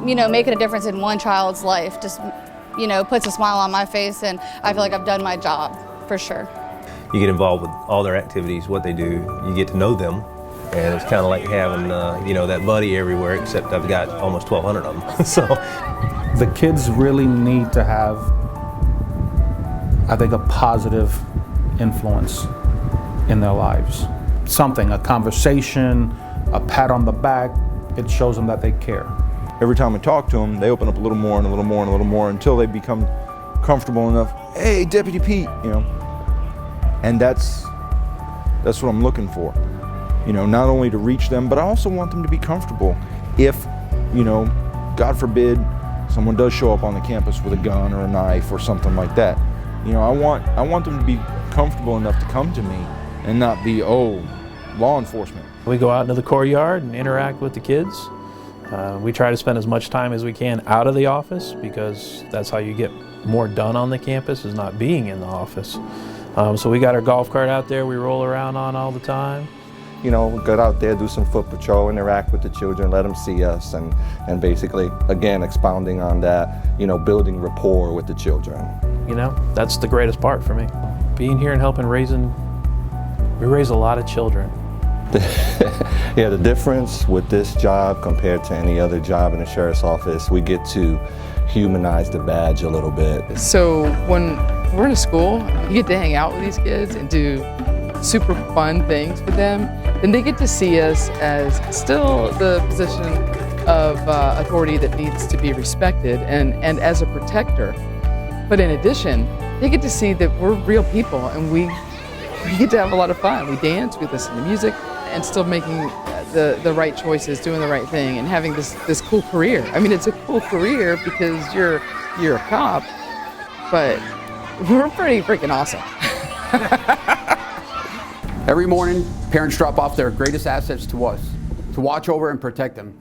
making a difference in one child's life just, puts a smile on my face, and I feel like I've done my job, for sure. You get involved with all their activities, what they do, you get to know them, and it's kind of like having, that buddy everywhere, except I've got almost 1,200 of them, so. The kids really need to have, I think, a positive influence in their lives. Something, a conversation, a pat on the back, it shows them that they care. Every time I talk to them, they open up a little more and a little more and a little more until they become comfortable enough. Hey, Deputy Pete, And that's what I'm looking for. Not only to reach them, but I also want them to be comfortable. If, God forbid, someone does show up on the campus with a gun or a knife or something like that. I want them to be comfortable enough to come to me and not be, law enforcement. We go out into the courtyard and interact with the kids. We try to spend as much time as we can out of the office, because that's how you get more done on the campus, is not being in the office. So we got our golf cart out there we roll around on all the time. We go out there, do some foot patrol, interact with the children, let them see us, and basically, again, expounding on that, building rapport with the children. That's the greatest part for me. Being here and helping we raise a lot of children. Yeah, the difference with this job compared to any other job in the sheriff's office, we get to humanize the badge a little bit. So when we're in a school, you get to hang out with these kids and do super fun things with them, then they get to see us as still the position of authority that needs to be respected and as a protector. But in addition, they get to see that we're real people, and we get to have a lot of fun. We dance, we listen to music, and still making the right choices, doing the right thing, and having this cool career. I mean, it's a cool career because you're a cop, but we're pretty freaking awesome. Every morning, parents drop off their greatest assets to us, to watch over and protect them.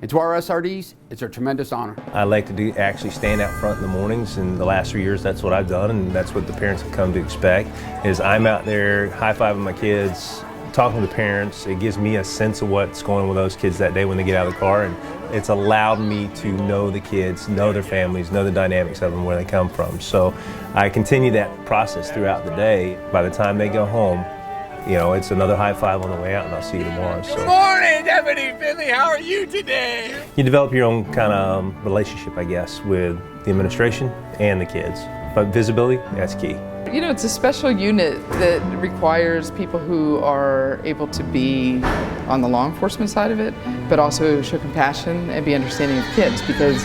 And to our SRDs, it's a tremendous honor. I like to actually stand out front in the mornings, and the last 3 years that's what I've done, and that's what the parents have come to expect, is I'm out there high-fiving my kids, talking to the parents. It gives me a sense of what's going on with those kids that day when they get out of the car, and it's allowed me to know the kids, know their families, know the dynamics of them, where they come from. So I continue that process throughout the day. By the time they go home, it's another high five on the way out, and I'll see you tomorrow. So. Good morning, Deputy Finley. How are you today? You develop your own kind of relationship, I guess, with the administration and the kids. But visibility, that's key. It's a special unit that requires people who are able to be on the law enforcement side of it, but also show compassion and be understanding of kids, because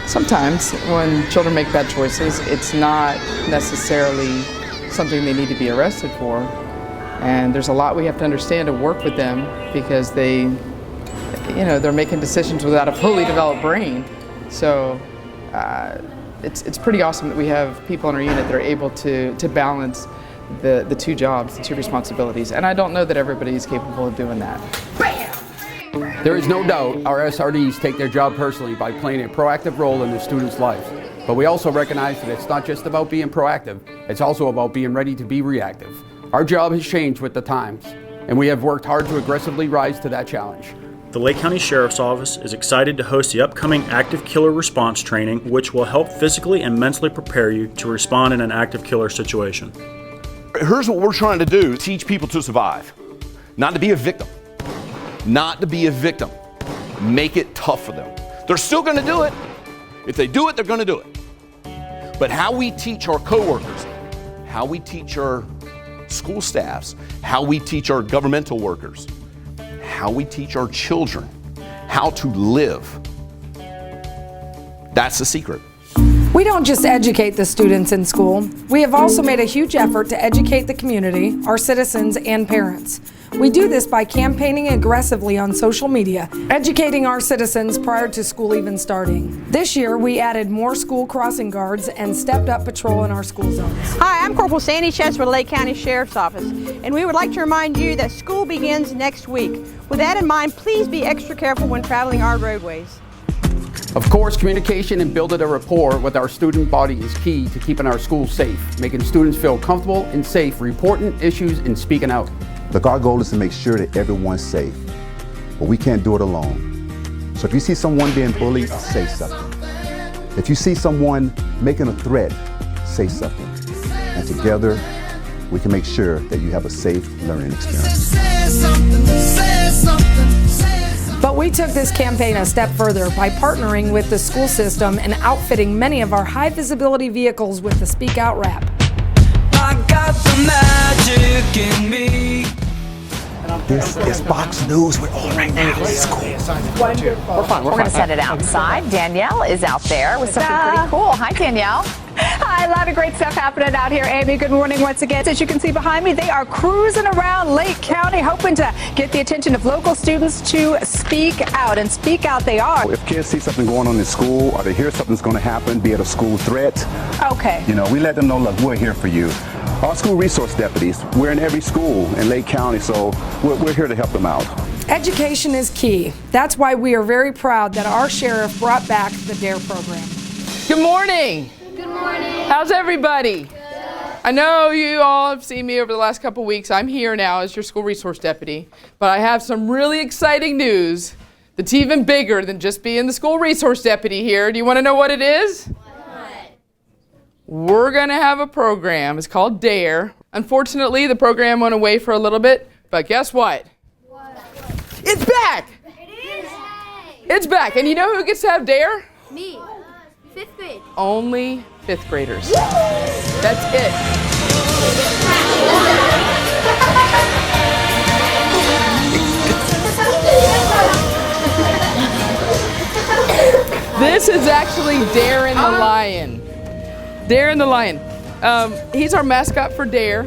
sometimes when children make bad choices, it's not necessarily something they need to be arrested for. And there's a lot we have to understand to work with them, because they're making decisions without a fully developed brain. So it's pretty awesome that we have people in our unit that are able to balance the two jobs, the two responsibilities. And I don't know that everybody is capable of doing that. Bam! There is no doubt our SRDs take their job personally by playing a proactive role in the students' lives. But we also recognize that it's not just about being proactive, it's also about being ready to be reactive. Our job has changed with the times, and we have worked hard to aggressively rise to that challenge. The Lake County Sheriff's Office is excited to host the upcoming Active Killer Response Training, which will help physically and mentally prepare you to respond in an active killer situation. Here's what we're trying to do: teach people to survive, not to be a victim. Not to be a victim. Make it tough for them. They're still going to do it. If they do it, they're going to do it. But how we teach our coworkers, how we teach our school staffs, how we teach our governmental workers, how we teach our children how to live, that's the secret. We don't just educate the students in school. We have also made a huge effort to educate the community, our citizens, and parents. We do this by campaigning aggressively on social media, educating our citizens prior to school even starting. This year, we added more school crossing guards and stepped up patrol in our school zones. Hi, I'm Corporal Sandy Chess with the Lake County Sheriff's Office, and we would like to remind you that school begins next week. With that in mind, please be extra careful when traveling our roadways. Of course, communication and building a rapport with our student body is key to keeping our schools safe, making students feel comfortable and safe, reporting issues and speaking out. Look, our goal is to make sure that everyone's safe, but we can't do it alone. So if you see someone being bullied, say something. If you see someone making a threat, say something. And together, we can make sure that you have a safe learning experience. But we took this campaign a step further by partnering with the school system and outfitting many of our high visibility vehicles with the Speak Out rap. I got the magic in me. This is Fox News. We're on right now. Let's go. We're fine. We're going to set it outside. Danielle is out there with something pretty cool. Hi, Danielle. Hi, a lot of great stuff happening out here, Amy. Good morning once again. As you can see behind me, they are cruising around Lake County, hoping to get the attention of local students to speak out, and speak out they are. If kids see something going on in school, or they hear something's going to happen, be it a school threat, okay, we let them know, look, we're here for you. Our school resource deputies, we're in every school in Lake County, so we're here to help them out. Education is key. That's why we are very proud that our sheriff brought back the DARE program. Good morning. Good morning. How's everybody? Good. I know you all have seen me over the last couple weeks. I'm here now as your school resource deputy, but I have some really exciting news that's even bigger than just being the school resource deputy here. Do you want to know what it is? What? We're going to have a program. It's called DARE. Unfortunately, the program went away for a little bit, but guess what? What? It's back! It is! It's back. And you know who gets to have DARE? Me. 5th grade. Only 5th graders. That's it. This is actually Darren the Lion. Darren the Lion. He's our mascot for DARE.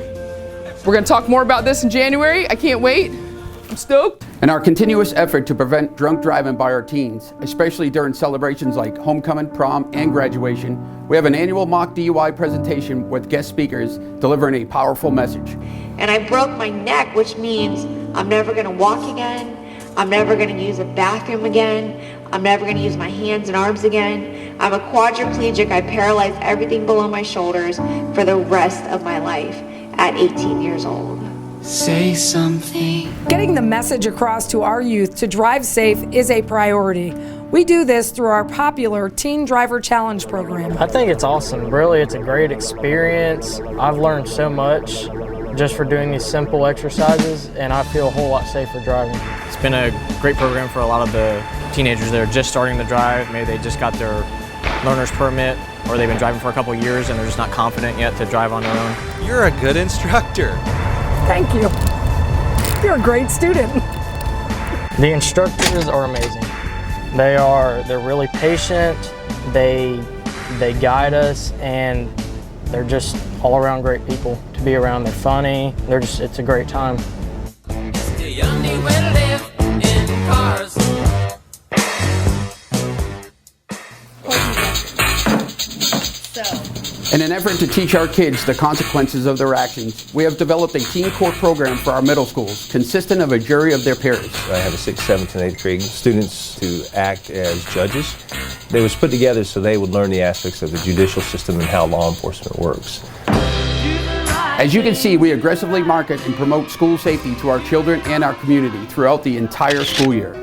We're going to talk more about this in January. I can't wait. I'm stoked. In our continuous effort to prevent drunk driving by our teens, especially during celebrations like homecoming, prom, and graduation, we have an annual mock DUI presentation with guest speakers delivering a powerful message. And I broke my neck, which means I'm never going to walk again. I'm never going to use a bathroom again. I'm never going to use my hands and arms again. I'm a quadriplegic. I paralyzed everything below my shoulders for the rest of my life at 18 years old. Say something. Getting the message across to our youth to drive safe is a priority. We do this through our popular Teen Driver Challenge program. I think it's awesome. Really, it's a great experience. I've learned so much just for doing these simple exercises, and I feel a whole lot safer driving. It's been a great program for a lot of the teenagers that are just starting to drive. Maybe they just got their learner's permit, or they've been driving for a couple of years and they're just not confident yet to drive on their own. You're a good instructor. Thank you. You're a great student. The instructors are amazing. They're really patient. They guide us, and they're just all around great people to be around. They're funny. It's a great time. In an effort to teach our kids the consequences of their actions, we have developed a teen court program for our middle schools, consistent of a jury of their peers. I have a 6th, 7th, and 8th grade students to act as judges. They was put together so they would learn the aspects of the judicial system and how law enforcement works. As you can see, we aggressively market and promote school safety to our children and our community throughout the entire school year.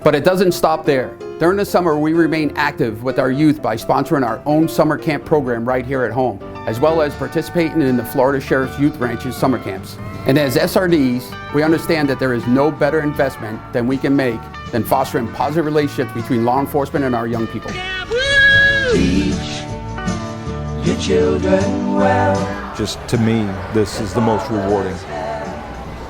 But it doesn't stop there. During the summer, we remain active with our youth by sponsoring our own summer camp program right here at home, as well as participating in the Florida Sheriff's Youth Ranches summer camps. And as SRDs, we understand that there is no better investment than we can make than fostering positive relationships between law enforcement and our young people. Teach your children well. Just to me, this is the most rewarding.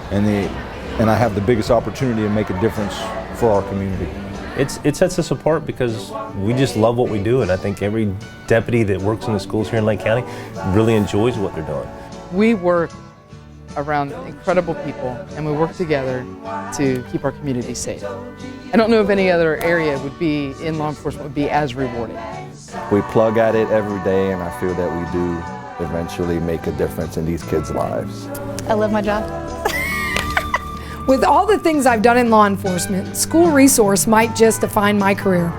And I have the biggest opportunity to make a difference for our community. It sets us apart because we just love what we do, and I think every deputy that works in the schools here in Lake County really enjoys what they're doing. We work around incredible people, and we work together to keep our community safe. I don't know if any other area in law enforcement would be as rewarding. We plug at it every day, and I feel that we do eventually make a difference in these kids' lives. I love my job. With all the things I've done in law enforcement, school resource might just define my career.